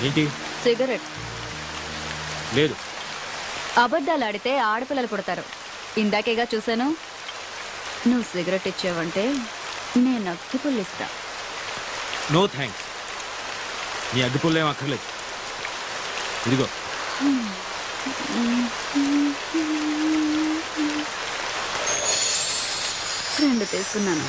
ఏంటి? సిగరెట్. లేదు. అబద్ధాలు ఆడితే ఆడపిల్లలు పుడతారు. ఇందాకేగా చూశాను. నువ్వు సిగరెట్ ఇచ్చావంటే నేను అగ్గి పుల్లిస్తా. No thanks. నీ అగ్గిపుల్ల ఏం అక్కర్లేదు. ఇదిగో. రెండు తీసుకున్నాను.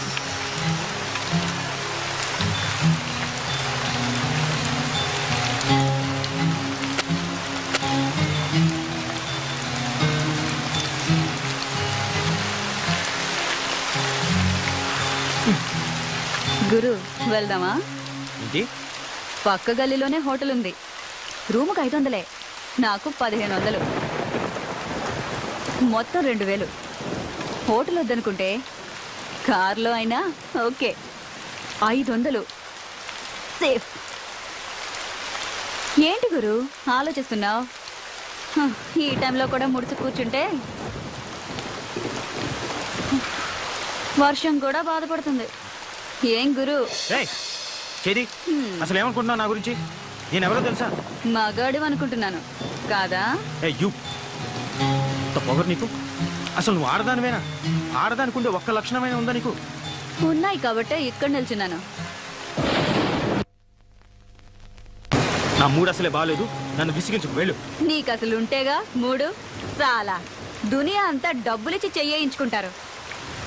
గురు, వెళ్దామా? ఏంటి? పక్క గల్లీలోనే హోటల్ ఉంది. రూముకు 500, నాకు 1500, మొత్తం 2000. హోటల్ వద్దనుకుంటే కార్లో అయినా ఓకే. 500 సేఫ్. ఏంటి గురు ఆలోచిస్తున్నావు? ఈ టైంలో కూడా ముడిచి కూర్చుంటే వర్షం కూడా బాధపడుతుంది. ఏం గురు? అసలు ఏమనుకుంటున్నావు నా గురించి? నేనెవరో తెలుసా? మగాడు అనుకుంటున్నాను కాదా? పొగరు నీకు. అసలు నువ్వు ఆడదానివేనా? ఆడదానికుండే ఒక్క లక్షణమైనా ఉందా నీకు? ఉన్నాయి కాబట్టే ఇక్కడ నిల్చున్నాను. నా మూడు అసలే బాగాలేదు. నన్ను విసిగించుకు వెళ్ళు. నీకు అసలు ఉంటేగా మూడు. చాలా దునియా అంతా డబ్బులిచ్చి చెయ్యించుకుంటారు.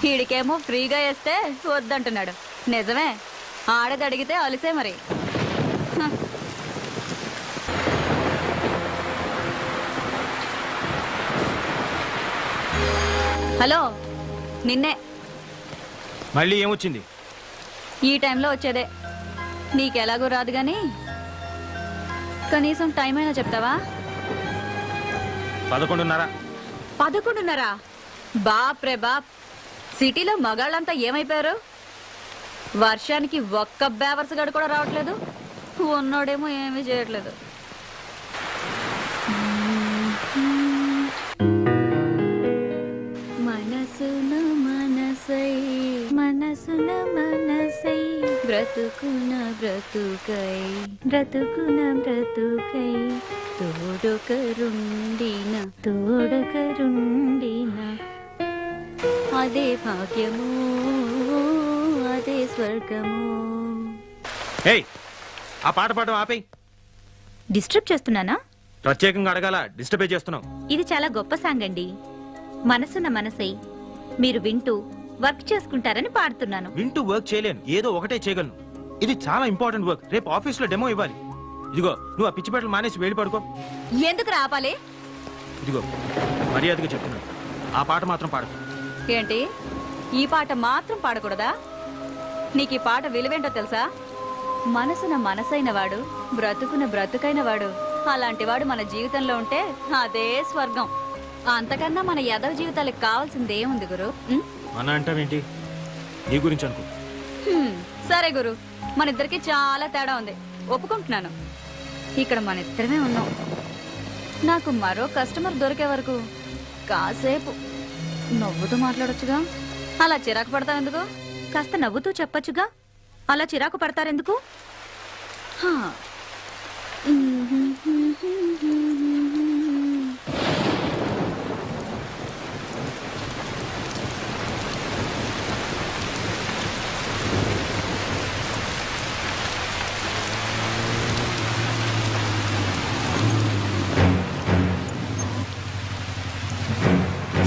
వీడికేమో ఫ్రీగా వేస్తే వద్దంటున్నాడు. నిజమే, ఆడది అడిగితే అలిసే మరి. హలో, నిన్నే. మళ్ళీ ఏమొచ్చింది? ఈ టైంలో వచ్చేదే. నీకెలాగో రాదు గాని కనీసం టైం అయినా చెప్తావా? 11:30. 11:30? బాప్ రే బాప్. సిటీలో మగాళ్ళంతా ఏమైపోయారు? వర్షానికి ఒక్క బేవర్స్ గడు కూడా రావట్లేదు. ఉన్నోడేమో ఏమీ చేయట్లేదు. మనసున మనసై మనసున మనసై బ్రతుకున బ్రతుకై బ్రతుకున బ్రతుకై తోడొకరుండిన తోడొకరుండిన అదే భాగ్యము అదే స్వర్గము. ఆ పాట పాడడం ఆపేయ్. డిస్టర్బ్ చేస్తున్నానా? ప్రత్యేకంగా అడగాల? డిస్టర్బే చేస్తున్నావు. ఇది చాలా గొప్ప సాంగ్ అండి. మనసున్న మనసై మీరు వింటూ వర్క్ చేసుకుంటారని పాడుతున్నాను. వింటూ వర్క్ చేయలేను, ఏదో ఒకటే చేయగలను. ఇది చాలా ఇంపార్టెంట్ వర్క్. రేపు ఆఫీస్ లో డెమో ఇవ్వాలి. ఇదిగో, నువ్వు ఆ పిచ్చి పెట్టలు మానేసి వెళ్ళి పడుకో. ఎందుకు రాపాలి? ఇదిగో, మర్యాదగా చెప్తున్నాను, ఆ పాట మాత్రం పాడకు. ఏంటి? ఈ పాట మాత్రం పాడకూడదా? నీకు ఈ పాట విలువేంటో తెలుసా? మనసున మనసైన వాడు, బ్రతుకున బ్రతుకైన వాడు, అలాంటి వాడు మన జీవితంలో ఉంటే అదే స్వర్గం. అంతకన్నా మన యదవ జీవితాలకు కావాల్సిందేముంది గురు? మన అంటావేంటి? నీ గురించి అనుకో. సరే గురు, మన ఇద్దరికి చాలా తేడా ఉంది, ఒప్పుకుంటున్నాను. ఇక్కడ మన ఇద్దరమే ఉన్నాం. నాకు మరో కస్టమర్ దొరికే వరకు కాసేపు నవ్వుతూ మాట్లాడొచ్చుగా. అలా చిరాకు పడతావు ఎందుకు? కాస్త నవ్వుతూ చెప్పొచ్చుగా. అలా చిరాకు పడతారెందుకు?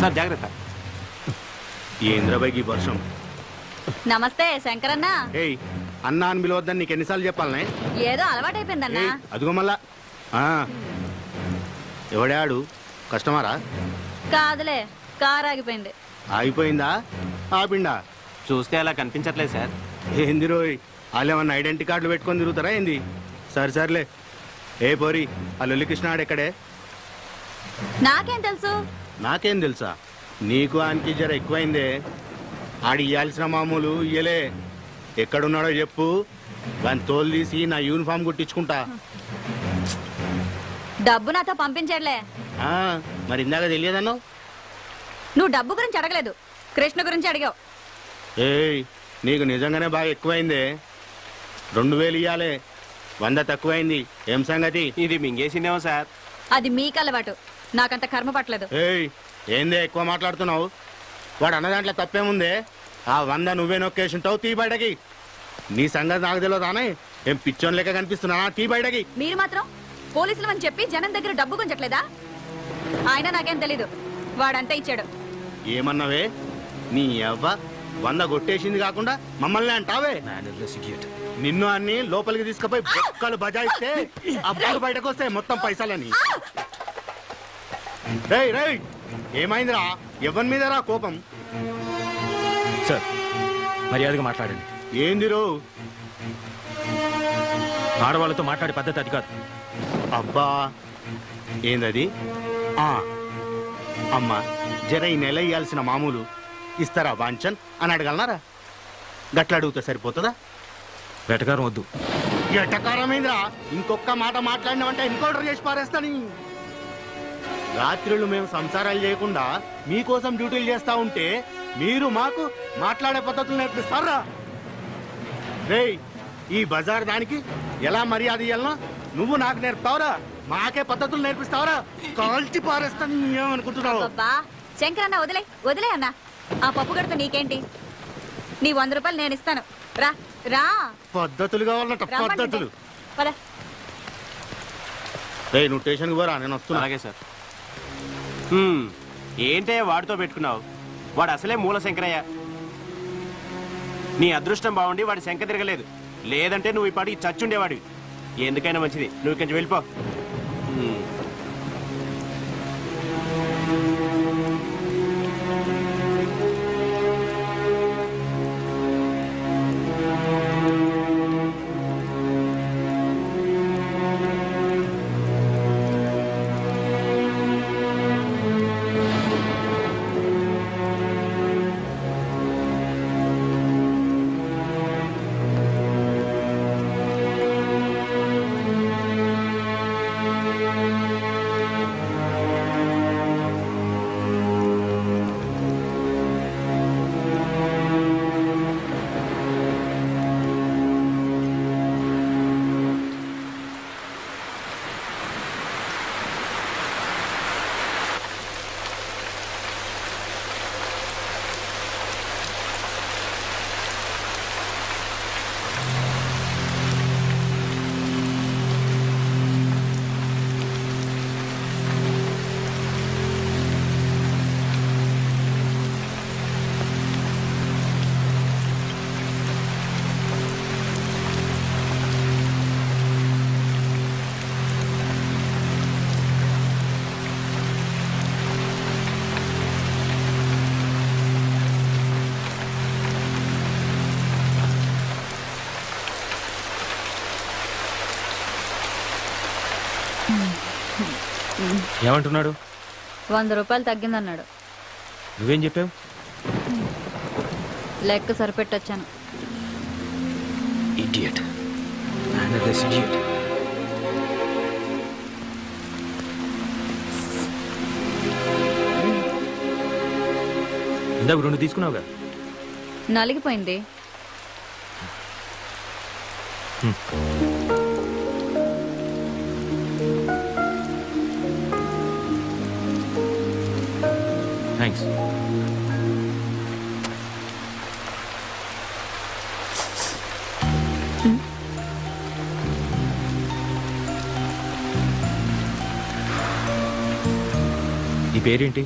సార్ జాగ్రత్త. ఏంద్రబాయికి వర్షం. నమస్తే శంకరన్న. ఏయ్, అన్నా అని పిలవద్దని నీకు ఎన్నిసార్లు చెప్పాలనే? ఏదో అలవాటైపోయిందన్నా. అదిగో మళ్ళా. ఎవడాడు? కస్టమరా? కాదులే, కారు ఆగిపోయింది. ఆగిపోయిందా? ఆపిండా? చూస్తే అలా కనిపించట్లేదు సార్. ఏంది రోయ్, వాళ్ళు ఏమన్నా ఐడెంటిటీ కార్డులు పెట్టుకొని తిరుగుతారా ఏంది? సరే సర్లే. ఏ పోరి, ఆ లొల్లి కృష్ణాడు ఎక్కడే? నాకేం తెలుసు? నాకేం తెలుసా? నీకు ఆయనకి జర ఎక్కువైందే. ఆడి ఇయ్యాల్సిన మామూలు ఇయ్యలే. ఎక్కడున్నాడో చెప్పు, వాని తోలు తీసి నా యూనిఫామ్ కుట్టించుకుంటా. డబ్బు నాతో పంపించట్లే. మరి ఇందాక తెలియదన్నావు. నువ్వు డబ్బు గురించి అడగలేదు, కృష్ణ గురించి అడిగావు. ఏయ్, నీకు నిజంగానే బాగా ఎక్కువైందే. 2000 ఇయ్యాలే. 100 తక్కువైంది. ఏం సంగతి? ఇది మింగేసిందేమో సార్. అది మీకు అలవాటు, నాకంత కర్మ పట్టలేదు. ఏయ్, ఏందే ఎక్కువ మాట్లాడుతున్నావు? వాడు అన్న దాంట్లో తప్పేముందే? ఆ 100 నువ్వే నొక్కేసింటావు. తీ బయటకి. నీ సంగతి నాకు తెలియదానే? ఏం పిచ్చోన్ లెక్క కనిపిస్తున్నానా? తీ బయటకి. మీరు మాత్రం పోలీసులు అని చెప్పి జనం దగ్గర డబ్బు గుంజట్లేదా? ఆయన నాకేం తెలీదు, వాడంతా ఇచ్చాడు. ఏమన్నావే? నీ అవ్వ 100 కొట్టేసింది కాకుండా మమ్మల్ని అంటావే? Mannerless idiot. నిన్ను అన్ని లోపలికి తీసుకుపోయి బొక్కలు బజాయిస్తే అబ్బాయి బయటకు వస్తాయి మొత్తం పైసలని. రేయ్ రేయ్, ఏమైందిరా? ఎవరి మీదరా కోపం? సార్, మర్యాదగా మాట్లాడండి. ఏందిరో? ఆడవాళ్ళతో మాట్లాడే పద్ధతి అది కాదు. అబ్బా, ఏందది? అమ్మా, జర ఈ నెల ఇయ్యాల్సిన మామూలు ఇస్తారా వాంచన్ అని అడగలనారా? గట్ల అడిగితే సరిపోతుందా? వెటకారం వద్దు. ఎటకారమేంద్రా? ఇంకొక మాట మాట్లాడినామంటే ఎన్కౌంటర్ చేసి పారేస్తాని. రాత్రులు మేము సంసారాలు చేయకుండా మీకోసం డ్యూటీలు చేస్తా ఉంటే మీరు మాకు మాట్లాడే పద్ధతులు నేర్పిస్తారా? రేయ్, ఈ బజార్ దానికి ఎలా మర్యాద ఇయ్యాలనో నువ్వు నాకు నేర్పుతావురా? మాకే పద్ధతులు నేర్పిస్తావురా? కాల్చి పారేస్తాను. ఏమనుకుంటున్నావు? అబ్బా శంకరన్న, వదిలే వదిలే అన్న. ఆ పప్పు గడత నీకేంటి? నీ 100 రూపాయలు నేను ఇస్తాను. రా రా. పద్ధతులు కావాలట, పద్ధతులు. పద. రేయ్, నువ్వు స్టేషన్కి పోరా, నేను వస్తున్నా. అలాగే సార్. ఏంటే వాడితో పెట్టుకున్నావు? వాడు అసలే మూల శంకరయ్య. నీ అదృష్టం బాగుండి వాడి శంక తిరగలేదు. లేదంటే నువ్వు ఈ పాటికి చచ్చుండేవాడివి. ఎందుకైనా మంచిది, నువ్వు కొంచెం వెళ్ళిపో. ఏమంటున్నాడు? 100 రూపాయలు తగ్గిందన్నాడు. నువ్వేం చెప్పావు? లెక్క సరిపెట్టొచ్చాను. ఇడియట్. Mannerless idiot. ఇందాక 2 తీసుకున్నావుగా. నలిగిపోయింది. థ్యాంక్స్. నీ పేరేంటి?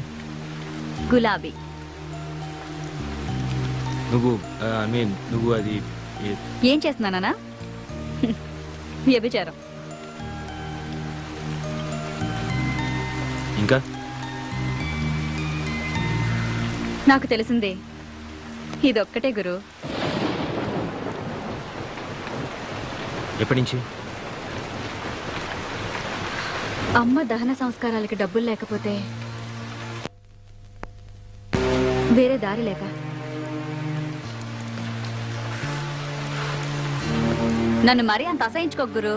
గులాబీ. నువ్వు నువ్వు అది ఏం చేస్తున్నానా? వ్యభిచారం. ఇంకా నాకు తెలిసిందే ఇదొక్కటే గురు. ఎప్పటి నుంచి? అమ్మ దహన సంస్కారాలకి డబ్బులు లేకపోతే వేరే దారి లేక నన్ను మరీ అంత అసహించుకోకు గురు.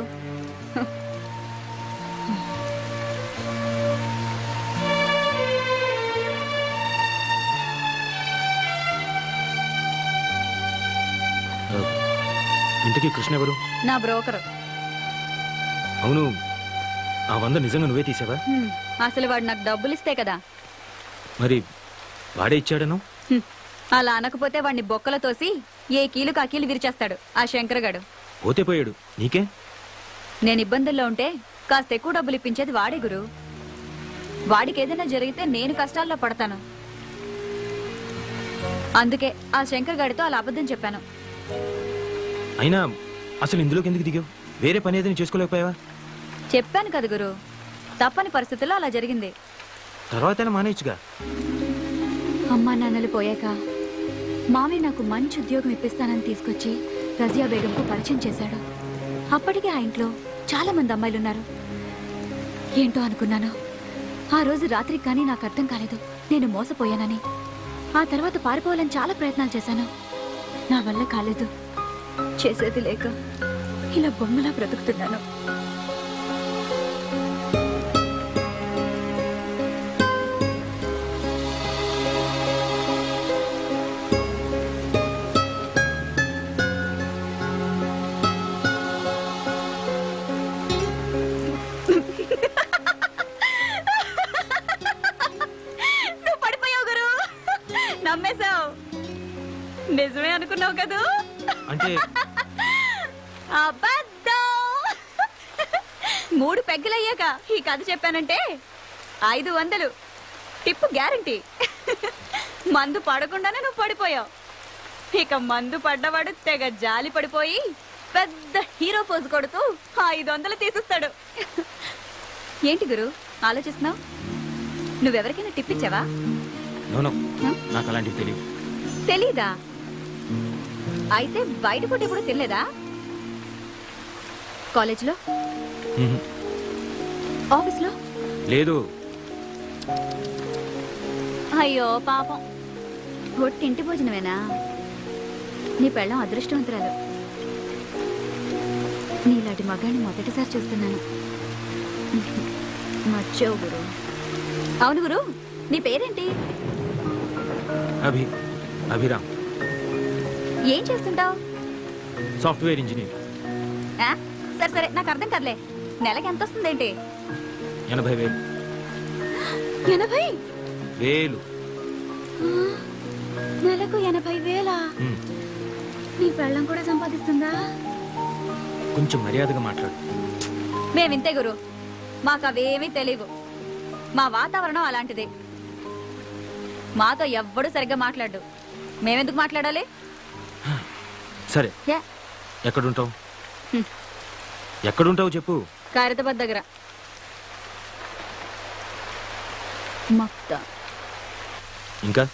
ఇంతకీ కృష్ణ ఎవరు? నా బ్రోకరు. అవును, ఆ 100 నిజంగా నువ్వే తీసావా? అసలు వాడు నాకు డబ్బులు ఇస్తే కదా. మరి వాడే ఇచ్చాడను? అలా అనకపోతే వాడిని బొక్కల తోసి ఏ కీలుకు ఆ కీలు విరిచేస్తాడు ఆ శంకరగాడు. పోతే పోయాడు, నీకే. నేను ఇబ్బందుల్లో ఉంటే కాస్త ఎక్కువ డబ్బులు ఇప్పించేది వాడే గురు. వాడికి ఏదైనా జరిగితే నేను కష్టాల్లో పడతాను. అందుకే ఆ శంకర్ గాడితో అలా అబద్ధం చెప్పాను. అయినా అసలు ఇందులోకి ఎందుకు దిగావు? వేరే పని ఏదైనా చేసుకోలేకపోయావా? చెప్పాను కదా గురు, తప్పని పరిస్థితుల్లో అలా జరిగింది. తర్వాతైనా మానేయచ్చుగా. అమ్మా నాన్నలు పోయాక మామయ్య నాకు మంచి ఉద్యోగం ఇప్పిస్తానని తీసుకొచ్చి రజియా బేగంకు పరిచయం చేశాడు. అప్పటికే ఆ ఇంట్లో చాలా మంది అమ్మాయిలున్నారు. ఏంటో అనుకున్నాను. ఆ రోజు రాత్రికి కానీ నాకు అర్థం కాలేదు నేను మోసపోయానని. ఆ తర్వాత పారిపోవాలని చాలా ప్రయత్నాలు చేశాను. నా వల్ల కాలేదు. చేసేది లేక ఇలా బొమ్మలా బ్రతుకుతున్నాను. నువ్వు పడిపోయావు గురు, నమ్మేశావు. నిజమే అనుకున్నావు కదూ? అంటే అబద్ధం. 3 పెగ్గలయ్యాక ఈ కథ చెప్పానంటే 500 టిప్పు గ్యారంటీ. మందు పడకుండానే నువ్వు పడిపోయావు. ఇక మందు పడ్డవాడు తెగ జాలి పడిపోయి పెద్ద హీరో పోజు కొడుతూ 500 తీసిస్తాడు. ఏంటి గురు ఆలోచిస్తున్నావు? నువ్వెవరికైనా టిప్ ఇచ్చావా? నో, నాకు అలాంటివి తెలియదు. తెలీదా? అయితే బయట పూట ఎప్పుడు తినలేదా? కాలేజ్లో, మ్మ్. ఆఫీస్లో? లేదు. అయ్యో పాపం, ఒట్టింటి భోజనమేనా? నీ పెళ్ళం అదృష్టవంతురాలు. నీలాంటి మగాన్ని మొదటిసారి చూస్తున్నాను. మర్చావు గురు. అవును గురు, నీ పేరేంటి? అభిరామ్. ఏం చేస్తుంటావు? Software engineer. సరే సరే, నాకు అర్థం కదలే. నెలకి ఎంత వస్తుందేంటి? 80,000. 80,000? నెలకు 80,000? నీ పెళ్ళం కూడా సంపాదిస్తుందా? కొంచెం మర్యాదగా మాట్లాడు. మేమింతే గురు, మాకు అవేమీ తెలియవు. మా వాతావరణం అలాంటిది. మాతో ఎవ్వడూ సరిగ్గా మాట్లాడు. మేమెందుకు మాట్లాడాలి? సరే, యా. ఎక్కడుంటావు? ఎక్కడుంటావు చెప్పు. ఖైరతాబాద్ దగ్గర. మక్తా. ఇంకా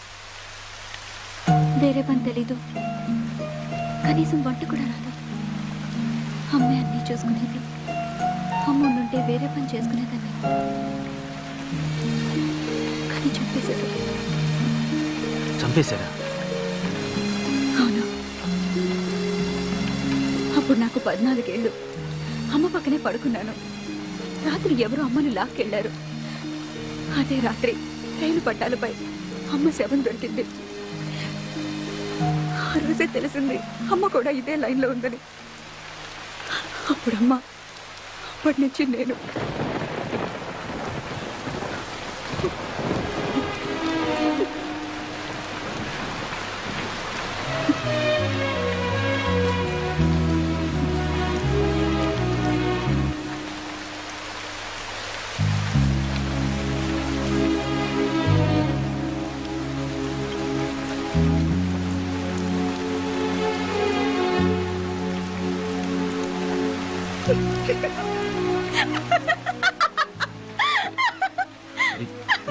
వేరే పని తెలీదు, కనీసం వంట కూడా రాదు. అమ్మే అన్నీ చూసుకునేది. అమ్మ ఉండుంటే వేరే పని చేసుకునేదాన్ని, కానీ చంపేశారు. చంపేశారా? అవును. అప్పుడు నాకు 14 ఏళ్ళు. అమ్మ పక్కనే పడుకున్నాను. రాత్రి ఎవరో అమ్మను లాక్కెళ్లారు. అదే రాత్రి రైలు పట్టాలపై అమ్మ శవం దొరికింది. ఆ రోజే తెలిసింది అమ్మ కూడా ఇదే లైన్లో ఉందని. అప్పుడమ్మ, అప్పటి నుంచి నేను.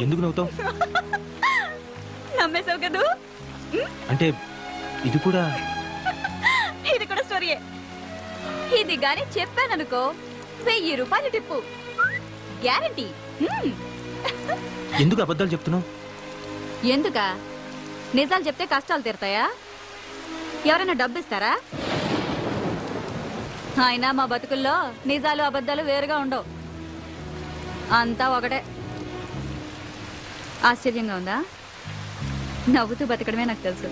ఎందుకు నవ్వుతావు? నమ్మేశావు కదూ? అంటే ఇది కూడా స్టోరీయే. ఇది గాని చెప్పాననుకో 1000 రూపాయలు టిప్పు గ్యారంటీ. ఎందుకు అబద్ధాలు చెప్తున్నావు? ఎందుకా? నిజాలు చెప్తే కష్టాలు తీరుతాయా? ఎవరైనా డబ్బు ఇస్తారా? అయినా మా బతుకుల్లో నిజాలు అబద్ధాలు వేరుగా ఉండవు, అంతా ఒకటే. ఆశ్చర్యంగా ఉందా? నవ్వుతూ బతకడమే నాకు తెలుసు.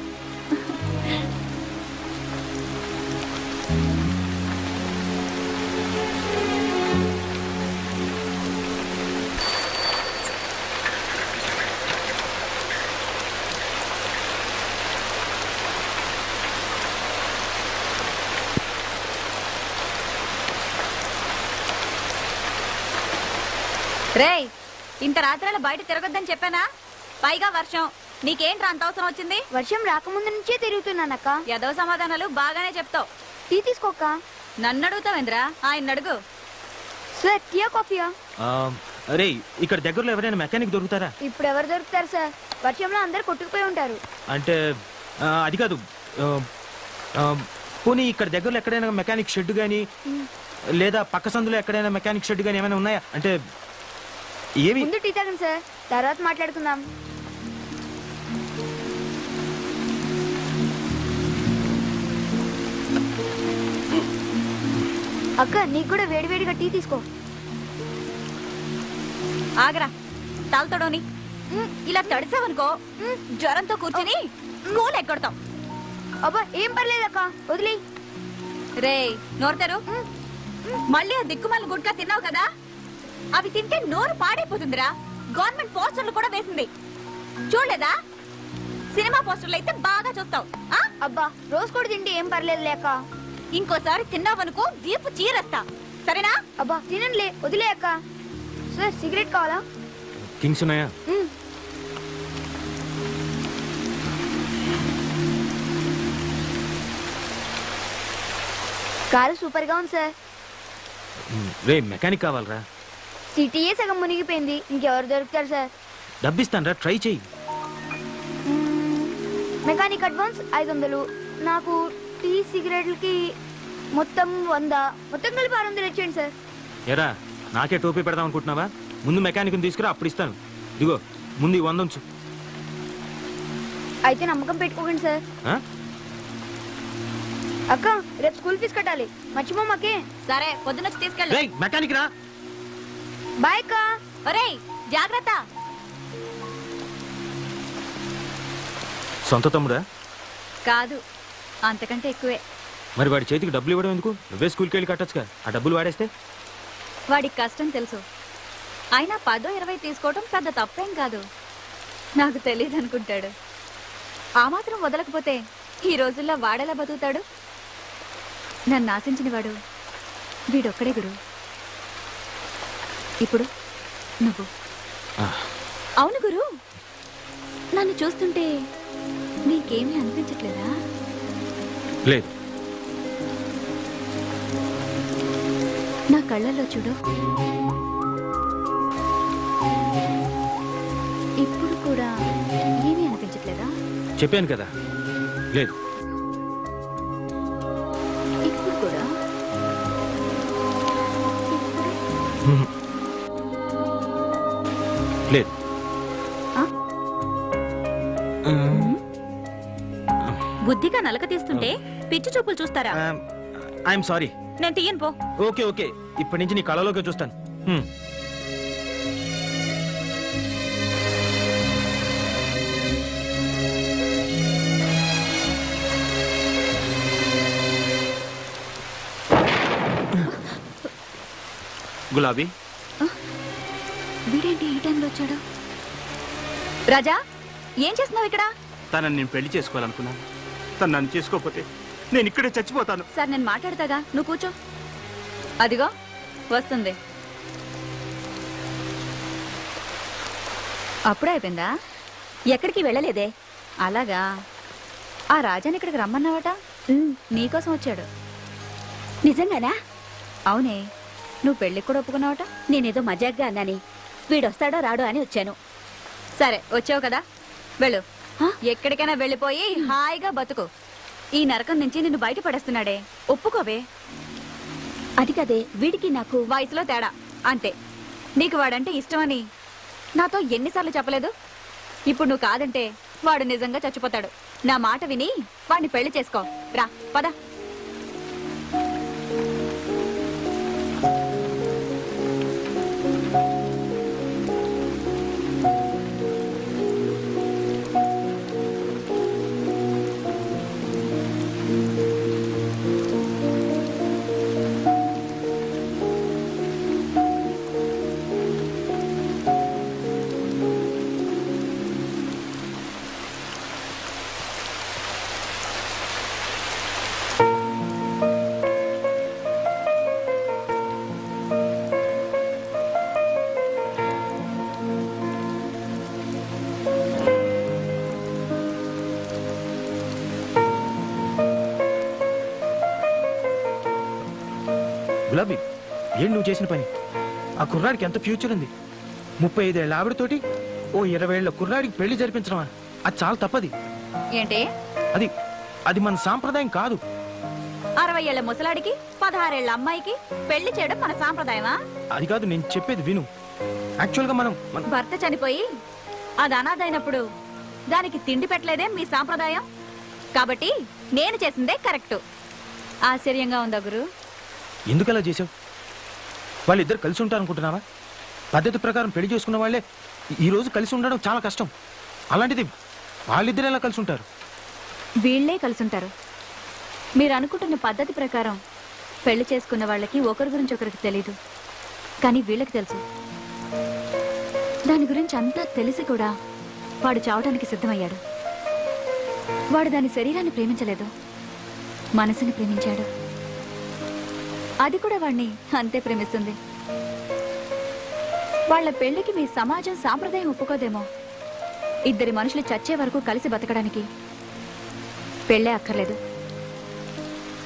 రేయ్, ఇంత రాత్రాల బయట తిరగొద్దని చెప్పానా? పైగా వర్షం. నీకేంట్రా అంత అవసరం వచ్చింది? వర్షం రాకముందు నుంచే తిరుగుతున్నానక్క. ఏదో సమాధానాలు బాగానే చెప్తావు. టీ తీసుకోక్క. నన్ను అడుగుతావేంద్రా? ఆయన అడుగు. సార్ టీయా కాఫీయా? అరే, ఇక్కడ దగ్గరలో ఎవరైనా మెకానిక్ దొరుకుతారా? ఇప్పుడు ఎవరు దొరుకుతారు సార్? వర్షంలో అందరు కొట్టుకుపోయి ఉంటారు. అంటే అది కాదు. పోనీ ఇక్కడ దగ్గరలో ఎక్కడైనా మెకానిక్ షెడ్ గానీ లేదా పక్క సందులో ఎక్కడైనా మెకానిక్ షెడ్ గానీ ఏమైనా ఉన్నాయా? అంటే ఏమి? ముందు టీ తాగండి సార్, తర్వాత మాట్లాడుకుందాం. అక్క, నీకు కూడా వేడివేడిగా టీ తీసుకో. ఆగరా, తాగుతాడోని. ఇలా తడిసావనుకో జ్వరంతో కూర్చుని స్కూల్ ఎక్కొడతాం. అబ్బా ఏం పర్లేదక్క, వదిలే. రే నోరుతారు. మళ్ళీ ఆ దిక్కుమాల గుడ్కా తిన్నావు కదా, అవి తింటే నోరు పాడైపోతుందిరా. గవర్నమెంట్ పోస్టర్లు కూడా వేసింది, చూడలేదా? సినిమా పోస్టర్లు అయితే బాగా చూస్తావు. అబ్బా రోజు కూడా తింటే ఏం పర్లేదు లేక. ఇంకోసారి తిన్నావనుకో వీపు చీరేస్తా, సరేనా? అబ్బా తినండిలే, వదిలే అక్క. సార్ సిగరెట్ కావాలా? కింగ్స్ ఉన్నాయా? కారు సూపర్ గా ఉంది సార్. రే మెకానిక్ కావాలరా? సిటీయే సగం మునిగిపోయింది, ఇంకెవరు దొరుకుతారు సార్? డబ్బిస్తానరా, ట్రై చెయ్యి. మెకానిక్ అడ్వాన్స్ 500, నాకు టీ సిగరెట్లకి మొత్తం 100, మొత్తం కలిపి 600 ఇచ్చేయండి సార్. ఎరా, నాకే టోపీ పెడదాం అనుకుంటున్నావా? ముందు మెకానిక్ని తీసుకురా, అప్పుడు ఇస్తాను. ఇదిగో ముందు 100 ఉంచు. అయితే నమ్మకం పెట్టుకోకండి సార్. ఆ? అక్క, రేపు స్కూల్ ఫీజు కట్టాలి, మర్చిపోమాకే. సరే, పొద్దునొచ్చి తీసుకెళ్ళి. రేయ్ మెకానిక్ రా. బాయ్ అక్క. ఒరేయ్ జాగ్రత్త. సొంత తమ్ముడా? కాదు, అంతకంటే ఎక్కువే. మరి వాడి చేతికి డబ్బులు ఇవ్వడం ఎందుకు? నువ్వే స్కూల్కి వెళ్ళి కట్టొచ్చుగా. ఆ డబ్బులు వాడేస్తే వాడికి కష్టం తెలుసు. అయినా 10-20 తీసుకోవటం పెద్ద తప్పేం కాదు. నాకు తెలియదు అనుకుంటాడు. ఆ మాత్రం వదలకపోతే ఈ రోజుల్లో వాడేలా బతుకుతాడు? నన్ను ఆశించిన వాడు వీడొక్కడే గురు. ఇప్పుడు నువ్వు. అవును గురు, నన్ను చూస్తుంటే నీకేమీ అనిపించట్లేదా? లేదు. నా కళ్ళల్లో చూడు. ఇప్పుడు కూడా ఏమీ అనిపించట్లేదా? చెప్పాను కదా, లేదు. ఇప్పుడు కూడా? లేదు. బుద్ధిగా నలక తీస్తుంటే పిచ్చి చూపులు చూస్తారా? I'm sorry. నేను తీయను పో. ఓకే ఓకే, ఇప్పటి నుంచి నీ కళలోకి చూస్తాను. గులాబీ, వీడేంటి ఈ టైంలో వచ్చాడు? రాజా, ఏం చేస్తున్నావు ఇక్కడ? తనని నేను పెళ్లి చేసుకోవాలనుకున్నాను. తను నన్ను చేసుకోకపోతే నేను ఇక్కడే చచ్చిపోతాను. సార్ నేను మాట్లాడతాగా, నువ్వు కూర్చో. అదిగో వస్తుంది. అప్పుడే అయిపోయిందా? ఎక్కడికి వెళ్ళలేదే? అలాగా. ఆ రాజాని ఇక్కడికి రమ్మన్నావట? నీకోసం వచ్చాడు. నిజంగానా? అవునే, నువ్వు పెళ్ళికి కూడా ఒప్పుకున్నావట? నేనేదో మజాగ్గా అన్నాని, వీడొస్తాడో రాడో అని వచ్చాను. సరే వచ్చావు కదా, వెళ్ళు. ఎక్కడికైనా వెళ్ళిపోయి హాయిగా బతుకు. ఈ నరకం నుంచి నిన్ను బయటపడేస్తున్నాడే, ఒప్పుకోవే. అది కదే, వీడికి నాకు వయసులో తేడా అంతే. నీకు వాడంటే ఇష్టమని నాతో ఎన్నిసార్లు చెప్పలేదు? ఇప్పుడు నువ్వు కాదంటే వాడు నిజంగా చచ్చిపోతాడు. నా మాట విని వాడిని పెళ్లి చేసుకో. రా పద. లవ్ ఏంటి నువ్వు చేసిన పని? ఆ కుర్రాడికి ఎంత ఫ్యూచర్ ఉంది. 35 ఏళ్ళ ఆవిడతోటి ఓ 20 ఏళ్ళ కుర్రాడికి పెళ్లి జరిపించడమా? అది చాలా తప్పది. ఏంటి అది అది మన సాంప్రదాయం కాదు. 60 ఏళ్ల ముసలాడికి 16 ఏళ్ల అమ్మాయికి పెళ్లి చేయడం మన సాంప్రదాయమా? అది కాదు, నేను చెప్పేది విను. యాక్చువల్గా మనం భర్త చనిపోయి అది అనాథైనప్పుడు దానికి తిండి పెట్టలేదే మీ సాంప్రదాయం. కాబట్టి నేను చేసిందే కరెక్ట్. ఆశ్చర్యంగా ఉందా గురు? ఎందుకు అలా చేసావు? వాళ్ళిద్దరు కలిసి ఉంటారనుకుంటున్నావా? పద్ధతి ప్రకారం పెళ్లి చేసుకున్న వాళ్ళే ఈ రోజు కలిసి ఉండడం చాలా కష్టం. అలాంటిది వాళ్ళిద్దరు ఎలా కలిసి ఉంటారు? వీళ్లే కలిసుంటారు. మీరు అనుకుంటున్న పద్ధతి ప్రకారం పెళ్లి చేసుకున్న వాళ్ళకి ఒకరి గురించి ఒకరికి తెలీదు, కానీ వీళ్ళకి తెలుసు. దాని గురించి అంతా తెలిసి కూడా వాడు చావడానికి సిద్ధమయ్యాడు. వాడు దాని శరీరాన్ని ప్రేమించలేదు, మనసుని ప్రేమించాడు. అది కూడా వాణ్ణి అంతే ప్రేమిస్తుంది. వాళ్ళ పెళ్లికి మీ సమాజం సాంప్రదాయం ఒప్పుకోదేమో. ఇద్దరి మనుషులు చచ్చే వరకు కలిసి బతకడానికి పెళ్ళే అక్కర్లేదు,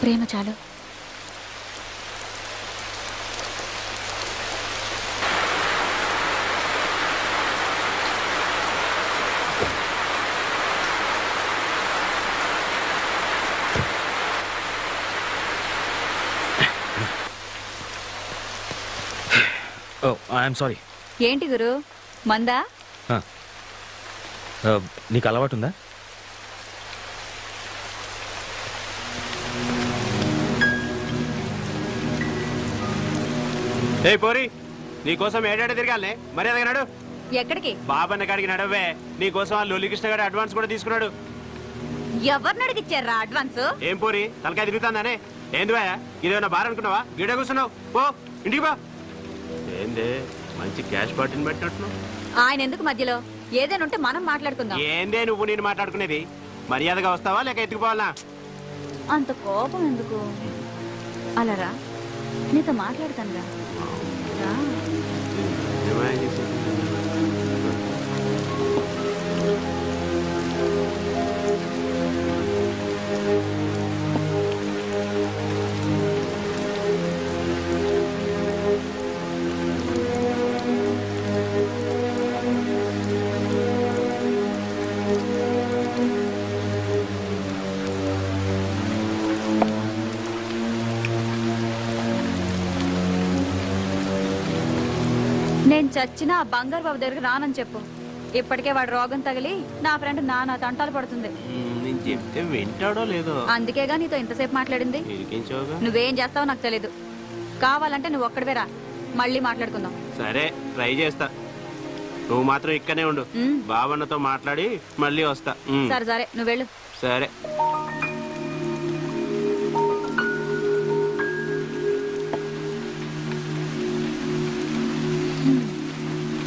ప్రేమ చాలు. ఓ ఐఎమ్ సారీ. ఏంటి గురు, మందా? నీకు అలవాటు ఉందా? ఏ పోరి, నీకోసం ఏడాడ తిరగాలే, మరి అదగినాడు ఎక్కడికి? బాబన్న కాడికి నడవే. నీకోసం ఆ లొల్లికృష్ణ గారు అడ్వాన్స్ కూడా తీసుకున్నాడు. ఎవరిని అడిగిచ్చారా అడ్వాన్స్? ఏం పోరి తలకాయ తిరుగుతాందానే? ఏంది భయ, ఇదేమన్నా బార్ అనుకున్నావా? గిడ కూర్చున్నావు, పో ఇంటికి బా. ఏందే మంచి క్యాష్ బాటిని పెట్టినట్టు? ఆయన ఎందుకు మధ్యలో? ఏదైనా ఉంటే మనం మాట్లాడుకుందాం. ఏందే నువ్వు నేను మాట్లాడుకునేది? మర్యాదగా వస్తావా లేక ఎత్తుకుపోవాలా? అంత కోపం ఎందుకు? అలా రా, నీతో మాట్లాడతాను రా. నేను చచ్చినా ఆ బంగారు బాబు దగ్గరికి రానని చెప్పు. ఇప్పటికే వాడు రోగం తగిలి నా ఫ్రెండ్ నానా తంటాలు పడుతుంది. నేను చెప్తే వింటాడో లేదో, అందుకేగా నీతో ఇంతసేపు మాట్లాడింది. ఇరికించావుగా. నువ్వేం చేస్తావో నాకు తెలీదు. కావాలంటే నువ్వు ఒక్కడివే రా, మళ్ళీ మాట్లాడుకుందాం. సరే ట్రై చేస్తా, నువ్వు మాత్రం ఇక్కడనే ఉండు. ఉమ్. బావన్నతో మాట్లాడి మళ్ళీ వస్తా. సరే సరే, నువ్వు వెళ్ళు. సరే.